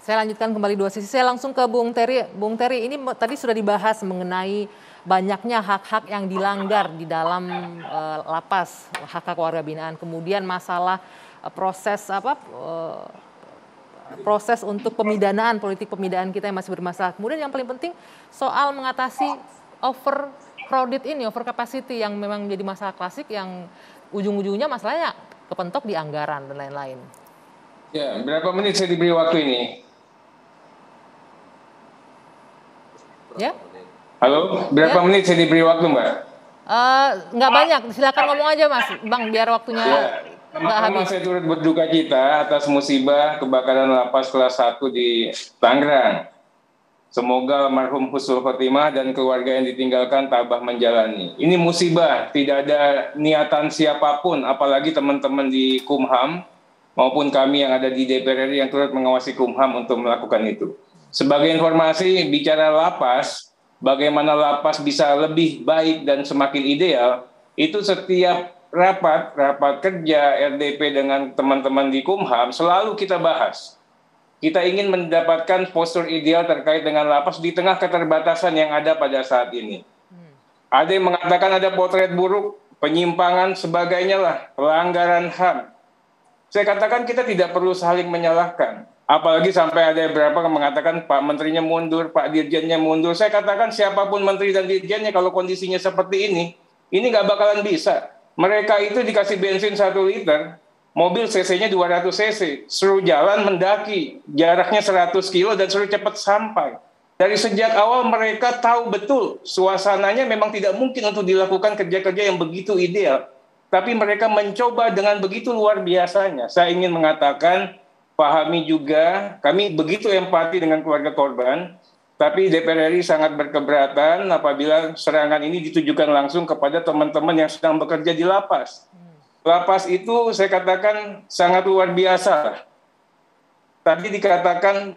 Saya lanjutkan kembali dua sisi. Saya langsung ke Bung Terry. Bung Terry, ini tadi sudah dibahas mengenai banyaknya hak-hak yang dilanggar di dalam lapas, hak-hak warga binaan. Kemudian masalah proses untuk pemidanaan, politik pemidanaan kita yang masih bermasalah. Kemudian yang paling penting soal mengatasi overcrowded ini, over capacity yang memang menjadi masalah klasik yang ujung-ujungnya masalahnya kepentok di anggaran dan lain-lain. Ya, berapa menit saya diberi waktu ini? Ya. Halo, berapa menit saya diberi waktu, Mbak? Nggak banyak, silakan ngomong aja Mas, Bang, biar waktunya nggak habis. Saya turut berduka cita atas musibah kebakaran lapas kelas 1 di Tangerang. Semoga almarhum husnul khotimah dan keluarga yang ditinggalkan tabah menjalani. Ini musibah, tidak ada niatan siapapun, apalagi teman-teman di Kumham maupun kami yang ada di DPR RI yang turut mengawasi Kumham untuk melakukan itu. Sebagai informasi, bicara lapas, bagaimana lapas bisa lebih baik dan semakin ideal, itu setiap rapat kerja RDP dengan teman-teman di Kumham selalu kita bahas. Kita ingin mendapatkan postur ideal terkait dengan lapas di tengah keterbatasan yang ada pada saat ini. Ada yang mengatakan ada potret buruk, penyimpangan, sebagainya lah, pelanggaran HAM. Saya katakan kita tidak perlu saling menyalahkan. Apalagi sampai ada beberapa yang mengatakan Pak Menterinya mundur, Pak Dirjennya mundur. Saya katakan siapapun Menteri dan Dirjennya kalau kondisinya seperti ini nggak bakalan bisa. Mereka itu dikasih bensin 1 liter, mobil cc-nya 200 cc, suruh jalan mendaki, jaraknya 100 kilo dan suruh cepat sampai. Dari sejak awal mereka tahu betul suasananya memang tidak mungkin untuk dilakukan kerja-kerja yang begitu ideal. Tapi mereka mencoba dengan begitu luar biasanya. Saya ingin mengatakan, pahami juga, kami begitu empati dengan keluarga korban, tapi DPR RI sangat berkeberatan apabila serangan ini ditujukan langsung kepada teman-teman yang sedang bekerja di lapas. Lapas itu saya katakan sangat luar biasa. Tadi dikatakan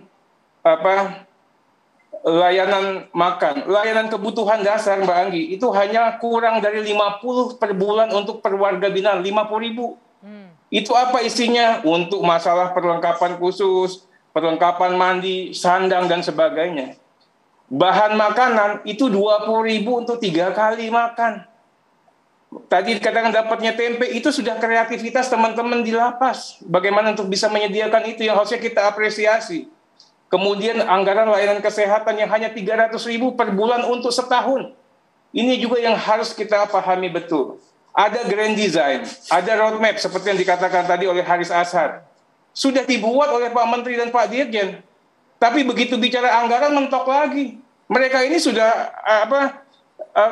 layanan makan, layanan kebutuhan dasar Mbak Anggi, itu hanya kurang dari 50 per bulan untuk per warga binaan, 50.000. Itu apa isinya? Untuk masalah perlengkapan khusus, perlengkapan mandi, sandang, dan sebagainya. Bahan makanan itu 20.000 untuk 3 kali makan. Tadi dikatakan dapatnya tempe, itu sudah kreativitas teman-teman di lapas. Bagaimana untuk bisa menyediakan itu yang harusnya kita apresiasi. Kemudian anggaran layanan kesehatan yang hanya 300.000 per bulan untuk setahun. Ini juga yang harus kita pahami betul. Ada grand design, ada roadmap seperti yang dikatakan tadi oleh Haris Ashar. Sudah dibuat oleh Pak Menteri dan Pak Dirjen. Tapi begitu bicara anggaran mentok lagi. Mereka ini sudah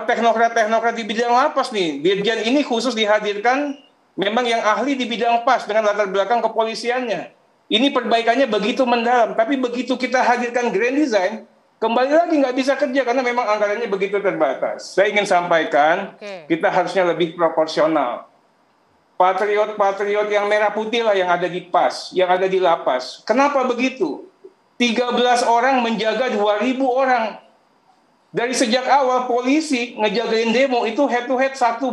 teknokrat-teknokrat di bidang lapas nih. Dirjen ini khusus dihadirkan memang yang ahli di bidang pas dengan latar belakang kepolisiannya. Ini perbaikannya begitu mendalam. Tapi begitu kita hadirkan grand design, kembali lagi nggak bisa kerja karena memang anggarannya begitu terbatas. Saya ingin sampaikan, kita harusnya lebih proporsional. Patriot-patriot yang merah putih lah yang ada di PAS, yang ada di lapas. Kenapa begitu? 13 orang menjaga 2.000 orang. Dari sejak awal polisi ngejagain demo itu head to head 1:2.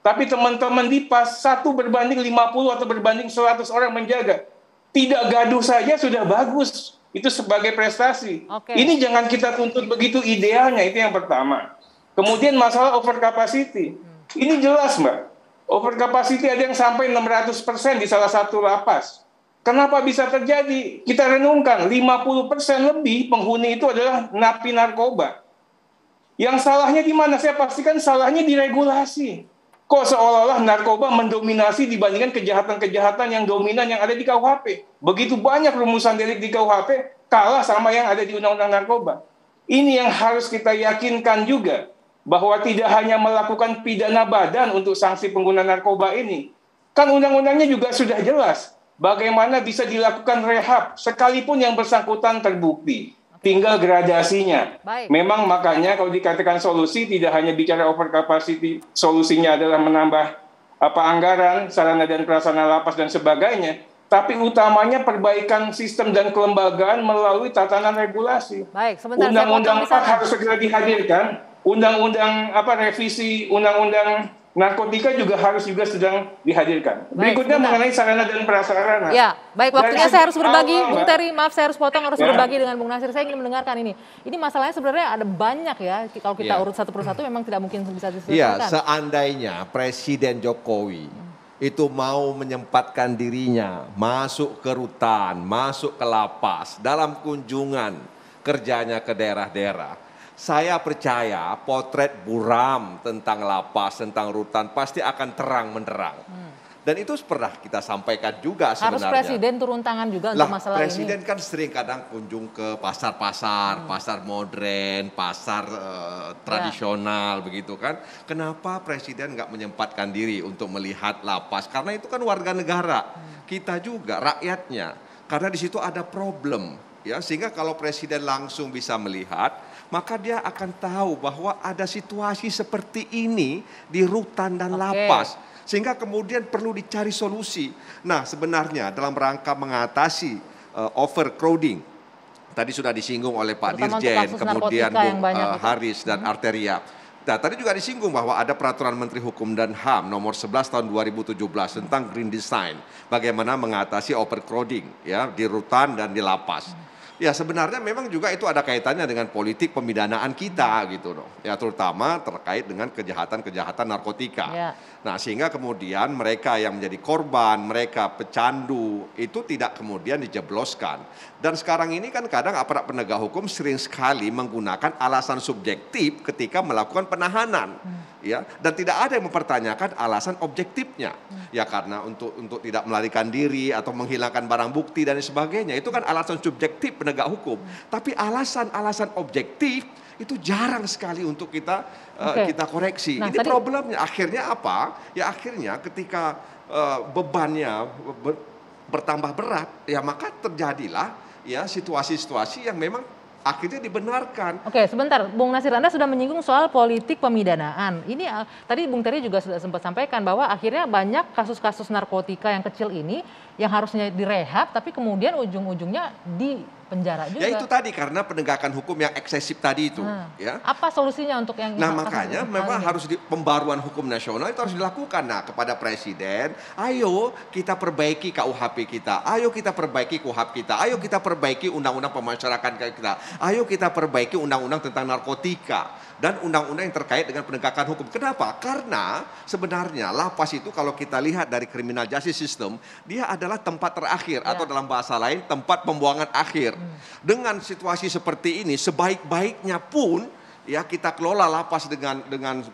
Tapi teman-teman di PAS 1:50 atau berbanding 100 orang menjaga. Tidak gaduh saja sudah bagus. Itu sebagai prestasi. Ini jangan kita tuntut begitu idealnya, itu yang pertama. Kemudian masalah over capacity. Ini jelas, Mbak. Over capacity ada yang sampai 600% di salah satu lapas. Kenapa bisa terjadi? Kita renungkan, 50% lebih penghuni itu adalah napi narkoba. Yang salahnya di mana? Saya pastikan salahnya di regulasi. Kok seolah-olah narkoba mendominasi dibandingkan kejahatan-kejahatan yang dominan yang ada di KUHP. Begitu banyak rumusan delik di KUHP, kalah sama yang ada di Undang-Undang Narkoba. Ini yang harus kita yakinkan juga, bahwa tidak hanya melakukan pidana badan untuk sanksi pengguna narkoba ini. Kan undang-undangnya juga sudah jelas, bagaimana bisa dilakukan rehab, sekalipun yang bersangkutan terbukti. Tinggal gradasinya. Memang makanya kalau dikatakan solusi tidak hanya bicara over capacity, solusinya adalah menambah anggaran, sarana dan prasarana lapas dan sebagainya, tapi utamanya perbaikan sistem dan kelembagaan melalui tatanan regulasi. Undang-undang 4 harus segera dihadirkan, undang-undang revisi undang-undang narkotika juga harus sedang dihadirkan. Baik, Berikutnya sebentar. mengenai sarana dan prasarana. Ya, baik, waktunya Dari saya harus sejak berbagi, awal, Bung Mbak, Terry, maaf saya harus potong, harus ya, berbagi dengan Bung Nasir. Saya ingin mendengarkan ini. Ini masalahnya sebenarnya ada banyak ya, kalau kita Ya. urut satu persatu memang tidak mungkin bisa Iya, diselesaikan. seandainya Presiden Jokowi itu mau menyempatkan dirinya masuk ke rutan, masuk ke lapas dalam kunjungan kerjanya ke daerah-daerah. Saya percaya potret buram tentang lapas, tentang rutan pasti akan terang menderang. Dan itu pernah kita sampaikan juga Harus sebenarnya. presiden turun tangan juga untuk masalah Presiden ini. kan sering kadang kunjung ke pasar-pasar, pasar modern, pasar tradisional begitu kan. Kenapa presiden nggak menyempatkan diri untuk melihat lapas? Karena itu kan warga negara, kita juga rakyatnya. Karena di situ ada problem, ya. Sehingga kalau presiden langsung bisa melihat, maka dia akan tahu bahwa ada situasi seperti ini di rutan dan lapas. Sehingga kemudian perlu dicari solusi. Nah, sebenarnya dalam rangka mengatasi overcrowding, tadi sudah disinggung oleh Pak Terutama untuk Dirjen, kasus kemudian narkotika yang Bung banyak itu. Haris dan Arteria. Nah, tadi juga disinggung bahwa ada peraturan Menteri Hukum dan HAM nomor 11 tahun 2017 tentang green design, bagaimana mengatasi overcrowding ya di rutan dan di lapas. Ya sebenarnya memang juga itu ada kaitannya dengan politik pemidanaan kita gitu loh. Ya terutama terkait dengan kejahatan-kejahatan narkotika. Ya. Nah sehingga kemudian mereka yang menjadi korban, mereka pecandu itu tidak kemudian dijebloskan. Dan sekarang ini kan kadang aparat penegak hukum sering sekali menggunakan alasan subjektif ketika melakukan penahanan. Ya, dan tidak ada yang mempertanyakan alasan objektifnya. Ya karena untuk tidak melarikan diri atau menghilangkan barang bukti dan sebagainya. Itu kan alasan subjektif penegak hukum. Tapi alasan-alasan objektif itu jarang sekali untuk kita kita koreksi. Nah, ini tadi, problemnya. Akhirnya apa? Ya akhirnya ketika bebannya bertambah berat, ya maka terjadilah ya situasi-situasi yang memang akhirnya dibenarkan. Oke, sebentar, Bung Nasir, Anda sudah menyinggung soal politik pemidanaan. Ini tadi Bung Terry juga sudah sempat sampaikan bahwa akhirnya banyak kasus-kasus narkotika yang kecil ini yang harusnya direhab, tapi kemudian ujung-ujungnya di penjara juga. Ya itu tadi karena penegakan hukum yang eksesif tadi itu. Ya. Apa solusinya untuk yang Nah makanya memang harus pembaruan hukum nasional itu harus dilakukan. Nah kepada Presiden, ayo kita perbaiki KUHP kita, ayo kita perbaiki KUHP kita, ayo kita perbaiki undang-undang pemasyarakatan kita, ayo kita perbaiki undang-undang tentang narkotika dan undang-undang yang terkait dengan penegakan hukum. Kenapa? Karena sebenarnya lapas itu kalau kita lihat dari criminal justice system, dia adalah tempat terakhir atau dalam bahasa lain tempat pembuangan akhir. Dengan situasi seperti ini, sebaik-baiknya pun ya kita kelola lapas dengan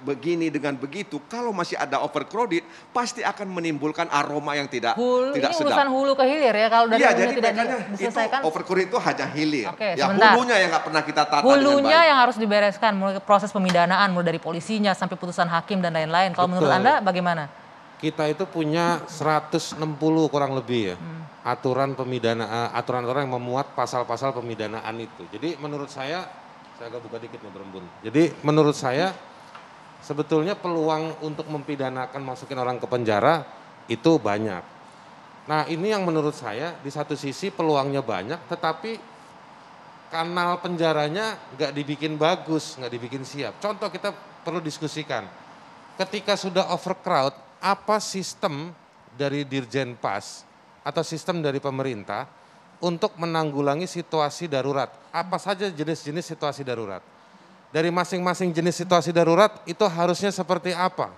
begini dengan begitu, kalau masih ada overcrowded pasti akan menimbulkan aroma yang tidak ini sedap. Urusan hulu ke hilir ya, kalau dari jadi tidak makanya diselesaikan. Itu overcrowded itu hanya hilir. Oke, ya sebentar. hulunya yang nggak pernah kita tata Hulunya dengan baik. yang harus dibereskan, mulai proses pemidanaan, mulai dari polisinya sampai putusan hakim dan lain-lain. Kalau menurut Anda bagaimana? Kita itu punya 160 kurang lebih ya. Aturan yang memuat pasal-pasal pemidanaan itu. Jadi menurut saya agak buka dikit nih berembun. Jadi menurut saya sebetulnya peluang untuk mempidanakan masukin orang ke penjara itu banyak. Nah ini yang menurut saya di satu sisi peluangnya banyak, tetapi kanal penjaranya nggak dibikin bagus, nggak dibikin siap. Contoh kita perlu diskusikan. Ketika sudah overcrowd, apa sistem dari Dirjen Pas atau sistem dari pemerintah untuk menanggulangi situasi darurat? Apa saja jenis-jenis situasi darurat? Dari masing-masing jenis situasi darurat itu harusnya seperti apa?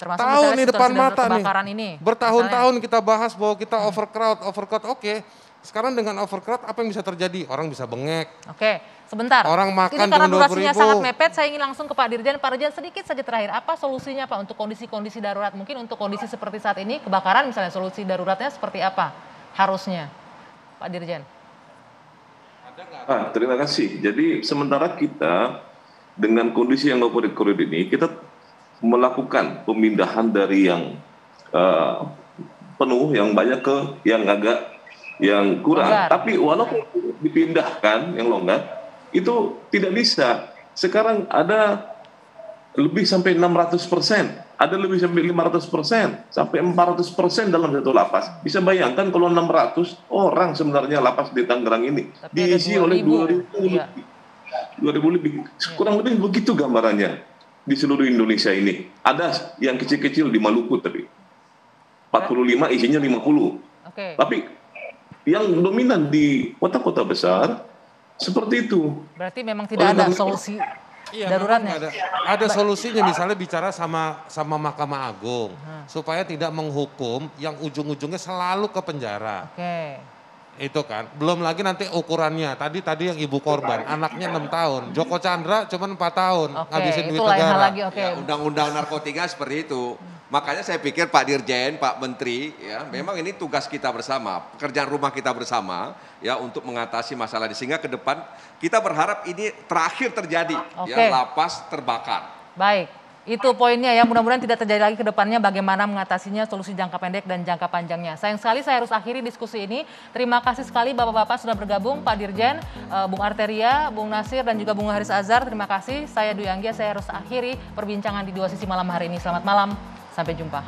Termasuk Tahu misalnya nih depan mata nih, ini. bertahun-tahun kita bahas bahwa kita overcrowd, oke. Sekarang dengan overcrowd apa yang bisa terjadi? Orang bisa bengek. Oke, sebentar. Orang makan ini karena cuma durasinya 20.000. sangat mepet, saya ingin langsung ke Pak Dirjen. Pak Dirjen, sedikit saja terakhir, apa solusinya Pak untuk kondisi-kondisi darurat? Mungkin untuk kondisi seperti saat ini, kebakaran misalnya, solusi daruratnya seperti apa harusnya? Pak Dirjen. Terima kasih. Jadi sementara kita dengan kondisi yang overcrowded ini, kita melakukan pemindahan dari yang penuh, yang banyak ke yang kurang. Longgar. Tapi walaupun dipindahkan yang longgar, itu tidak bisa. Sekarang ada lebih sampai 600%, ada lebih sampai 500%, sampai 400% dalam satu lapas. Bisa bayangkan kalau 600 orang sebenarnya lapas di Tangerang ini diisi oleh 2.000 lebih. 2.000 lebih, kurang lebih begitu gambarannya. di seluruh Indonesia ini. Ada yang kecil-kecil di Maluku tapi 45 isinya 50. Oke. Tapi yang dominan di kota-kota besar seperti itu. Berarti memang tidak ada solusi daruratnya. Ada solusinya, misalnya bicara sama Mahkamah Agung supaya tidak menghukum yang ujung-ujungnya selalu ke penjara. Oke. Itu kan, belum lagi nanti ukurannya. Tadi yang ibu korban, anaknya 6 tahun. Joko Chandra cuma 4 tahun, ngabisin duit itu lain hal negara. lagi. Oke. Ya, undang-undang narkotika seperti itu. Makanya saya pikir Pak Dirjen, Pak Menteri, ya memang ini tugas kita bersama, pekerjaan rumah kita bersama, ya untuk mengatasi masalah ini. Sehingga ke depan kita berharap ini terakhir terjadi, ya lapas terbakar. Baik. Itu poinnya ya, mudah-mudahan tidak terjadi lagi ke depannya bagaimana mengatasinya, solusi jangka pendek dan jangka panjangnya. Sayang sekali saya harus akhiri diskusi ini. Terima kasih sekali Bapak-Bapak sudah bergabung, Pak Dirjen, Bung Arteria, Bung Nasir dan juga Bung Haris Azhar. Terima kasih. Saya Dwi Anggia, saya harus akhiri perbincangan di Dua Sisi malam hari ini. Selamat malam, sampai jumpa.